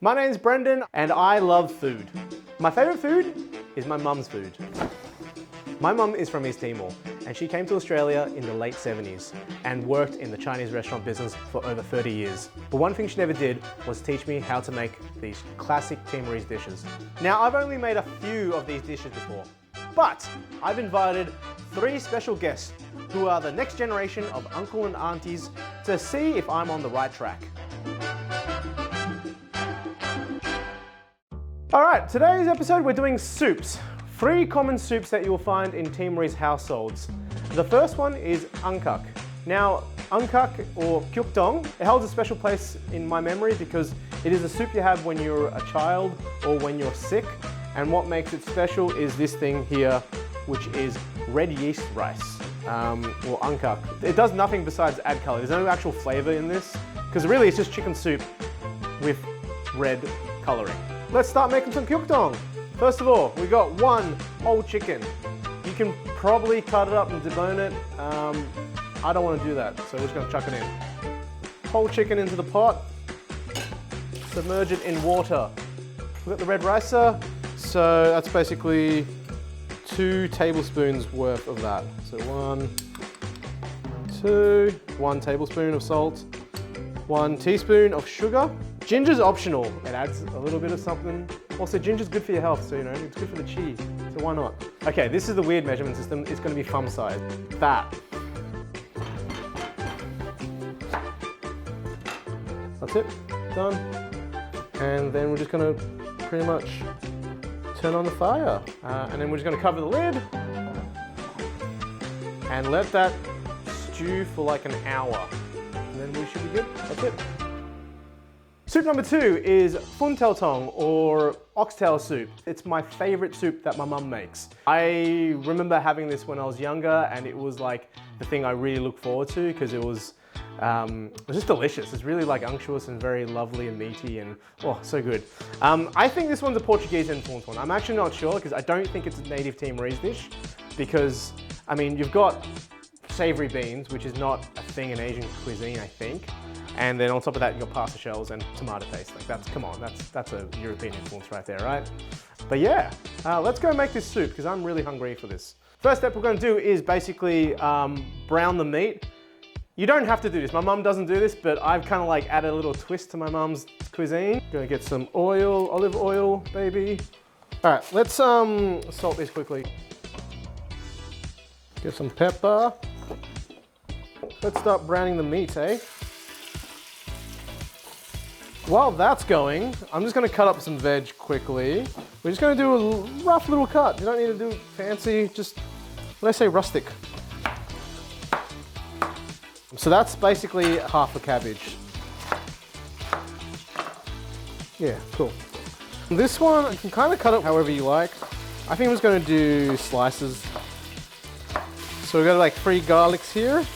My name's Brendan and I love food. My favorite food is my mum's food. My mum is from East Timor and she came to Australia in the late 70s and worked in the Chinese restaurant business for over 30 years. But one thing she never did was teach me how to make these classic Timorese dishes. Now, I've only made a few of these dishes before, but I've invited 3 special guests who are the next generation of uncle and aunties to see if I'm on the right track. All right, today's episode we're doing soups. 3 common soups that you will find in Timorese households. The first one is Angkak. Now, Angkak or Kyuk-tong, it holds a special place in my memory because it is a soup you have when you're a child or when you're sick. And what makes it special is this thing here, which is red yeast rice, or Angkak. It does nothing besides add color. There's no actual flavor in this, because really it's just chicken soup with red coloring. Let's start making some Kyuk-tong. First of all, we got 1 whole chicken. You can probably cut it up and debone it. I don't want to do that, so we're just going to chuck it in. Whole chicken into the pot. Submerge it in water. We've got the red rice, so that's basically 2 tablespoons worth of that. So 1, 2, 1 tablespoon of salt, 1 teaspoon of sugar. Ginger's optional. It adds a little bit of something. Also, ginger's good for your health, so you know, it's good for the chi, so why not? Okay, this is the weird measurement system. It's going to be thumb size. That. That's it. Done. And then we're just going to pretty much turn on the fire. And then we're just going to cover the lid and let that stew for like an hour. And then we should be good. That's it. Soup number 2 is tong or oxtail soup. It's my favorite soup that my mum makes. I remember having this when I was younger and it was like the thing I really look forward to because it was just delicious. It's really like unctuous and very lovely and meaty and oh, so good. I think this one's a Portuguese influenced one. I'm actually not sure because I don't think it's a native Timorese dish because, I mean, you've got savory beans, which is not a thing in Asian cuisine, I think. And then on top of that, you've got pasta shells and tomato paste. Like that's, come on, that's a European influence right there, right? But yeah, let's go make this soup because I'm really hungry for this. First step we're going to do is basically brown the meat. You don't have to do this. My mum doesn't do this, but I've kind of like added a little twist to my mum's cuisine. Gonna get some oil, olive oil, baby. All right, let's salt this quickly. Get some pepper. Let's start browning the meat, eh? While that's going, I'm just going to cut up some veg quickly. We're just going to do a rough little cut. You don't need to do fancy, just, let's say rustic. So that's basically half a cabbage. Yeah, cool. This one, you can kind of cut it however you like. I think I'm just going to do slices. So we've got like 3 garlics here.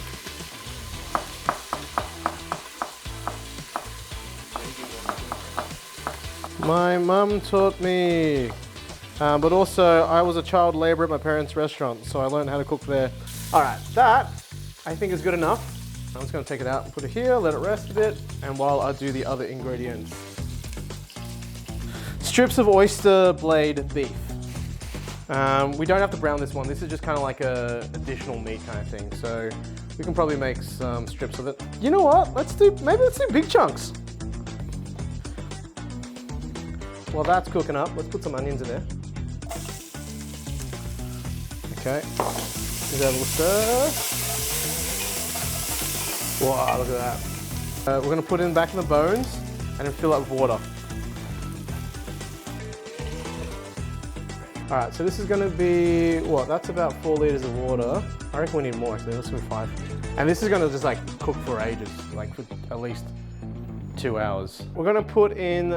My mum taught me, but also I was a child laborer at my parents' restaurant, so I learned how to cook there. All right, that I think is good enough. I'm just gonna take it out and put it here, let it rest a bit, and while I do the other ingredients. Strips of oyster blade beef. We don't have to brown this one. This is just kind of like a additional meat kind of thing, so we can probably make some strips of it. You know what? Maybe let's do big chunks. While that's cooking up, let's put some onions in there. Okay, give that a little stir. Wow, look at that. We're gonna put it back in the bones and then fill it with water. All right, so this is gonna be, what, that's about 4 liters of water. I reckon we need more actually, let's do 5. And this is gonna just like cook for ages, like for at least 2 hours. We're gonna put in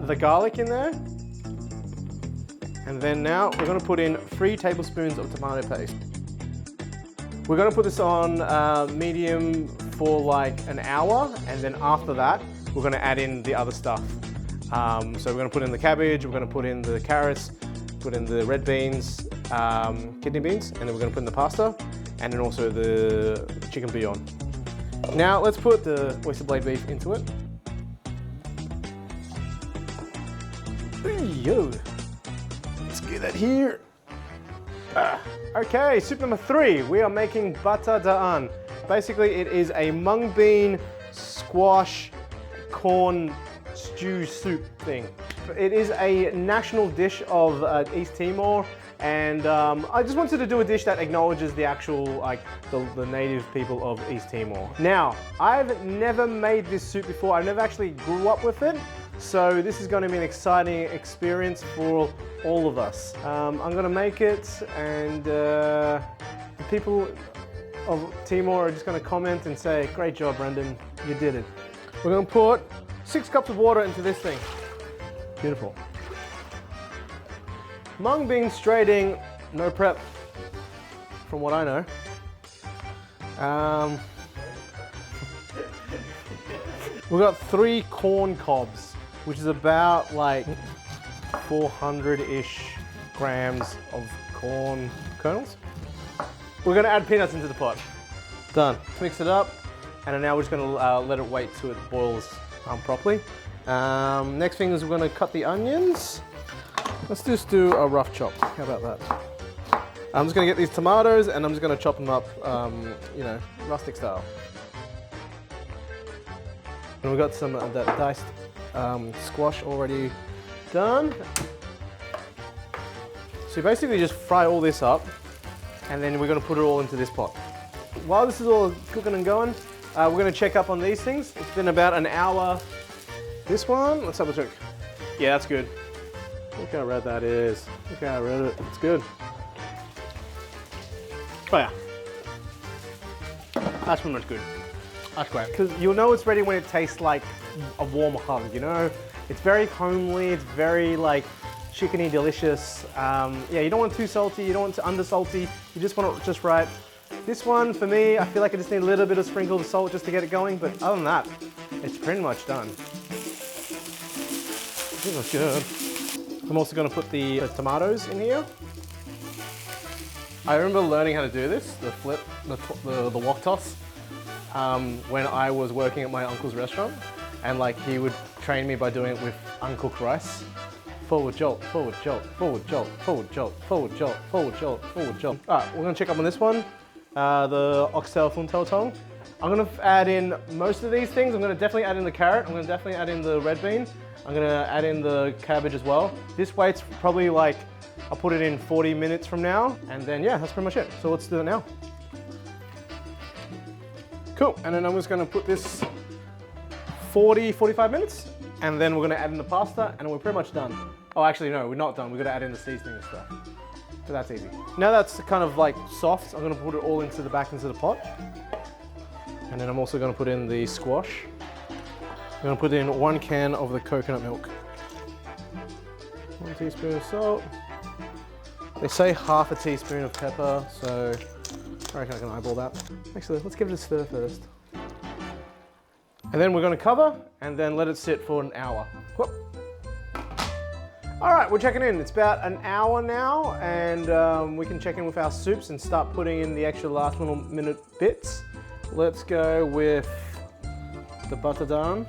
the garlic in there. And then now we're gonna put in 3 tablespoons of tomato paste. We're gonna put this on medium for like an hour. And then after that, we're gonna add in the other stuff. So we're gonna put in the cabbage, we're gonna put in the carrots, put in the red beans, kidney beans, and then we're gonna put in the pasta, and then also the chicken bouillon. Now let's put the oyster blade beef into it. Yo, let's get that here. Okay, soup number 3. We are making Batar Da'an. Basically, it is a mung bean, squash, corn stew soup thing. It is a national dish of East Timor, and I just wanted to do a dish that acknowledges the actual, like, the native people of East Timor. Now, I've never made this soup before. I never actually grew up with it, so this is going to be an exciting experience for all of us. I'm going to make it, and the people of Timor are just going to comment and say, "Great job, Brendan, you did it." We're going to put 6 cups of water into this thing. Beautiful. Mung bean straighting, no prep, from what I know. We've got 3 corn cobs, which is about like 400-ish grams of corn kernels. We're gonna add peanuts into the pot. Done. Mix it up, and now we're just gonna let it wait till it boils properly. Next thing is we're gonna cut the onions. Let's just do a rough chop. How about that? I'm just gonna get these tomatoes and I'm just gonna chop them up, you know, rustic style. And we've got some of that diced squash already done. So you basically just fry all this up, and then we're gonna put it all into this pot. While this is all cooking and going, we're gonna check up on these things. It's been about an hour. This one, let's have a check. Yeah, that's good. Look how red that is. Look how red it is. It's good. Oh yeah. That's pretty much good. That's great. Because you'll know it's ready when it tastes like a warm hug, you know? It's very homely, it's very like chickeny delicious. Yeah, you don't want it too salty, you don't want it too under salty, you just want it just right. This one, for me, I feel like I just need a little bit of sprinkle of salt just to get it going, but other than that, it's pretty much done. This looks good. I'm also gonna put the tomatoes in here. I remember learning how to do this, the flip, the wok toss, when I was working at my uncle's restaurant, and like he would train me by doing it with uncooked rice. Forward jolt, forward jolt, forward jolt, forward jolt, forward jolt, forward jolt, forward jolt. All right, we're gonna check up on this one, the oxtail funtel tong. I'm gonna add in most of these things. I'm gonna definitely add in the carrot. I'm gonna definitely add in the red bean. I'm gonna add in the cabbage as well. This waits probably like, I'll put it in 40 minutes from now, and then yeah, that's pretty much it. So let's do it now. Cool, and then I'm just gonna put this 45 minutes, and then we're gonna add in the pasta, and we're pretty much done. Oh, actually no, we're not done. We're gonna add in the seasoning and stuff. So that's easy. Now that's kind of like soft, I'm gonna put it all into the pot. And then I'm also gonna put in the squash. I'm gonna put in 1 can of the coconut milk. 1 teaspoon of salt. They say half a teaspoon of pepper, so I reckon I can eyeball that. Actually, let's give it a stir first. And then we're gonna cover and then let it sit for an hour. Whoop. All right, we're checking in. It's about an hour now, and we can check in with our soups and start putting in the extra last little minute bits. Let's go with the Batar Da'an,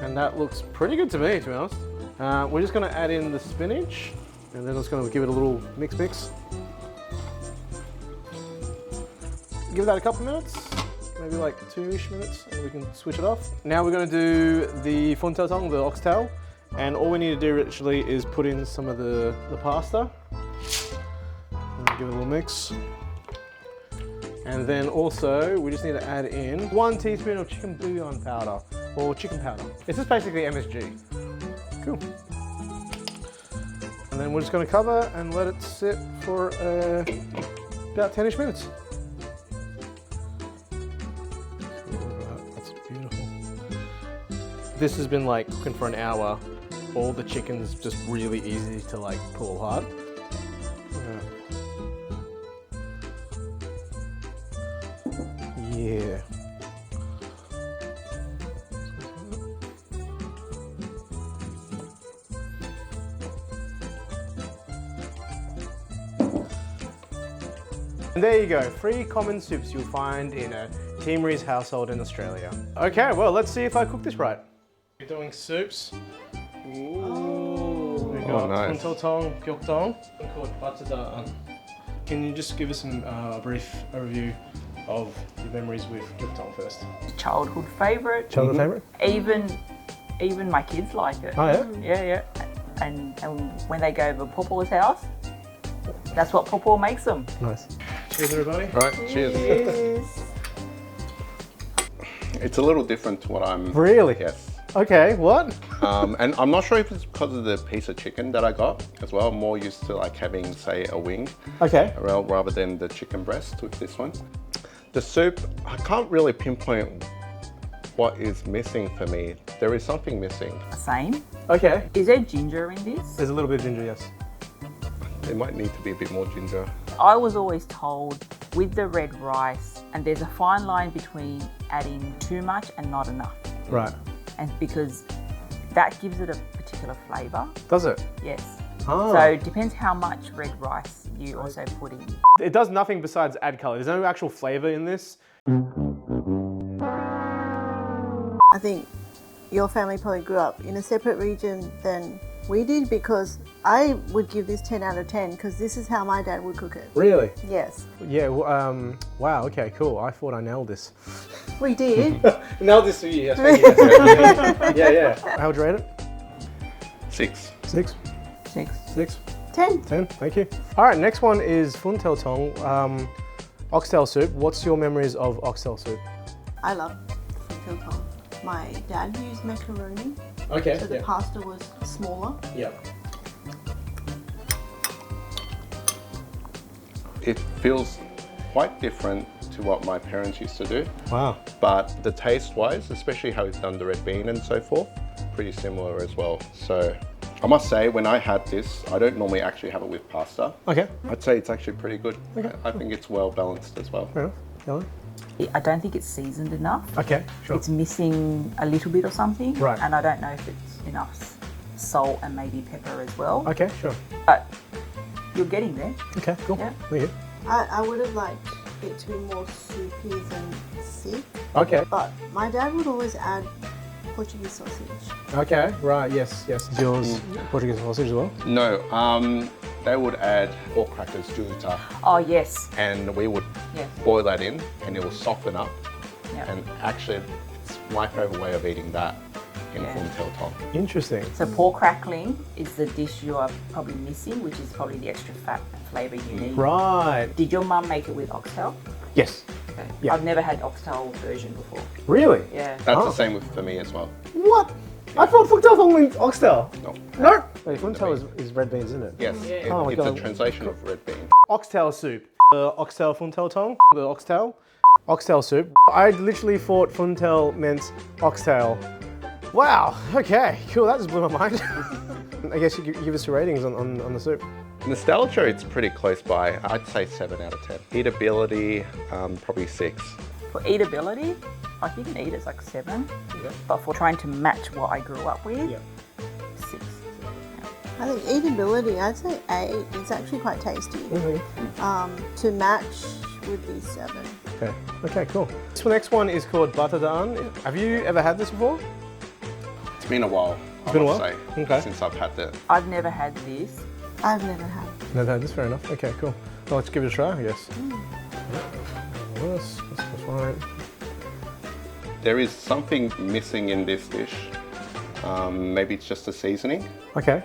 and that looks pretty good to me, to be honest. We're just gonna add in the spinach, and then it's gonna give it a little mix. Give that a couple minutes, maybe like 2-ish minutes, and we can switch it off. Now we're gonna do the funtel tong, the oxtail, and all we need to do actually is put in some of the pasta. And give it a little mix. And then also, we just need to add in 1 teaspoon of chicken bouillon powder, or chicken powder. It's just basically MSG. Cool. And then we're just gonna cover and let it sit for about 10-ish minutes. That's beautiful. This has been like cooking for an hour. All the chicken's just really easy to like pull apart. Yeah. And there you go, 3 common soups you'll find in a Timorese household in Australia. Okay, well, let's see if I cook this right. We're doing soups. Ooh. got Funtel-tong, Kyuk-tong, called Batar Da'an. Can you just give us some brief overview of your memories with Kyuk-tong first? Childhood favourite. Childhood favourite? Even my kids like it. Oh yeah? Yeah, yeah. And when they go over Papa's house, that's what Papa makes them. Nice. Cheers, everybody. Right, cheers. It's a little different to what I'm... Really? Yes. Okay, what? And I'm not sure if it's because of the piece of chicken that I got as well. I'm more used to like having, say, a wing. Okay. Rather than the chicken breast with this one. The soup, I can't really pinpoint what is missing for me. There is something missing. Same. Okay. Is there ginger in this? There's a little bit of ginger, yes. There might need to be a bit more ginger. I was always told with the red rice, and there's a fine line between adding too much and not enough. Right. And because that gives it a particular flavour. Does it? Yes. Oh. So it depends how much red rice you also put in. It does nothing besides add colour. There's no actual flavour in this. I think your family probably grew up in a separate region than we did, because I would give this 10 out of 10 because this is how my dad would cook it. Really? Yes. Yeah, wow, okay, cool. I thought I nailed this. We did. Nailed this for you, yes. Thank you. Yeah. How would you rate it? 6. 6? 6. 6? 10. 10, thank you. All right, next one is Funtel-tong, oxtail soup. What's your memories of oxtail soup? I love Kyuk-tong. My dad used macaroni, Okay. so the pasta was smaller. Yeah. It feels quite different to what my parents used to do. Wow. But the taste-wise, especially how he's done the red bean and so forth, pretty similar as well. So I must say, when I had this, I don't normally actually have it with pasta. Okay. I'd say it's actually pretty good. Okay. I think it's well balanced as well. Fair enough. Kelly? I don't think it's seasoned enough. Okay, sure. It's missing a little bit or something. Right. And I don't know if it's enough salt and maybe pepper as well. Okay, sure. But you're getting there. Okay, cool. Yeah. Thank you. I would have liked it to be more soupy than thick. Okay. But my dad would always add Portuguese sausage. Okay, right, yes. Is yours Portuguese sausage as well? No, they would add pork crackers, juta, Oh, yes. and we would Yes. boil that in, and it will soften up. Yeah. And actually, it's my favourite way of eating that in Yeah. Funtel-tong. Interesting. So pork crackling is the dish you are probably missing, which is probably the extra fat and flavour you need. Right. Did your mum make it with oxtail? Yes. Okay. Yeah. I've never had oxtail version before. Really? Yeah. That's Oh. the same for me as well. What? I thought Funtel-tong means oxtail. No. No. Wait, Funtel is red beans, isn't it? Yes, Oh my it's God. a translation of red bean. Oxtail soup. Oxtail Funtel-tong. The oxtail. Oxtail soup. I literally thought Funtel meant oxtail. Wow. Okay. Cool. That just blew my mind. I guess you could give us your ratings on the soup. Nostalgia, it's pretty close by. I'd say 7 out of 10. Eatability, probably 6. For eatability, like you can eat it's like 7. Okay. But for trying to match what I grew up with, Yeah. 6. I think eatability, I'd say 8. It's actually quite tasty. To match would be 7. Okay. Okay. Cool. This next one is called Batar Da'an. Have you ever had this before? It's been a while, I been a must while? say, Okay. since I've had that. I've never had this. I've never had. Never had this. Fair enough. Okay. Cool. Well, let's give it a try. I guess. This right. There is something missing in this dish. Maybe it's just the seasoning. Okay.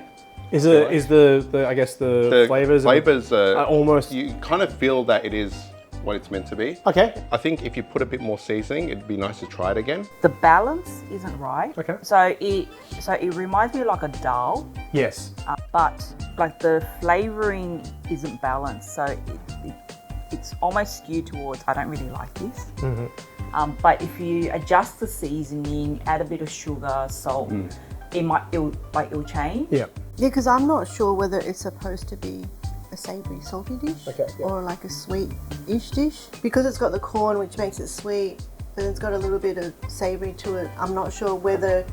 Is the I guess the flavors are almost You kind of feel that it is what it's meant to be. okay? I think if you put a bit more seasoning, it'd be nice to try it again. The balance isn't right. Okay. So it reminds me of like a dal, Yes. but like the flavouring isn't balanced. So it's almost skewed towards I don't really like this. But if you adjust the seasoning, add a bit of sugar, salt, it'll change. Yeah. Yeah, because I'm not sure whether it's supposed to be a savoury, salty dish Okay, yeah. or like a sweet-ish dish. Because it's got the corn, which makes it sweet, but it's got a little bit of savoury to it. I'm not sure whether,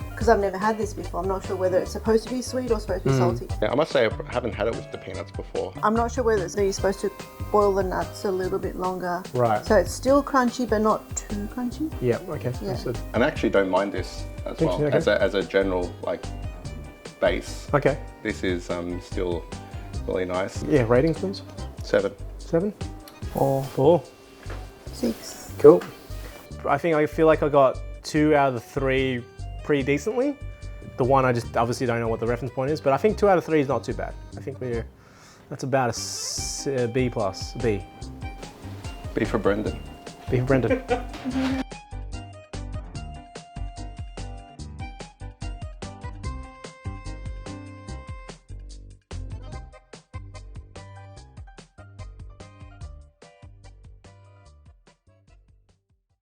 because I've never had this before, I'm not sure whether it's supposed to be sweet or supposed to be salty. Yeah, I must say I haven't had it with the peanuts before. I'm not sure whether you're supposed to boil the nuts a little bit longer. Right. So it's still crunchy, but not too crunchy. Yeah. Okay. Yeah. Understood. And I actually don't mind this as well, Okay. as a general like base. Okay. This is still really nice. Yeah, ratings please. 7. 7? 4. 6. Cool. I feel like I got 2 out of the 3 pretty decently. The one I just obviously don't know what the reference point is, but I think 2 out of 3 is not too bad. I think that's about a B plus, B. B for Brendan. B for Brendan.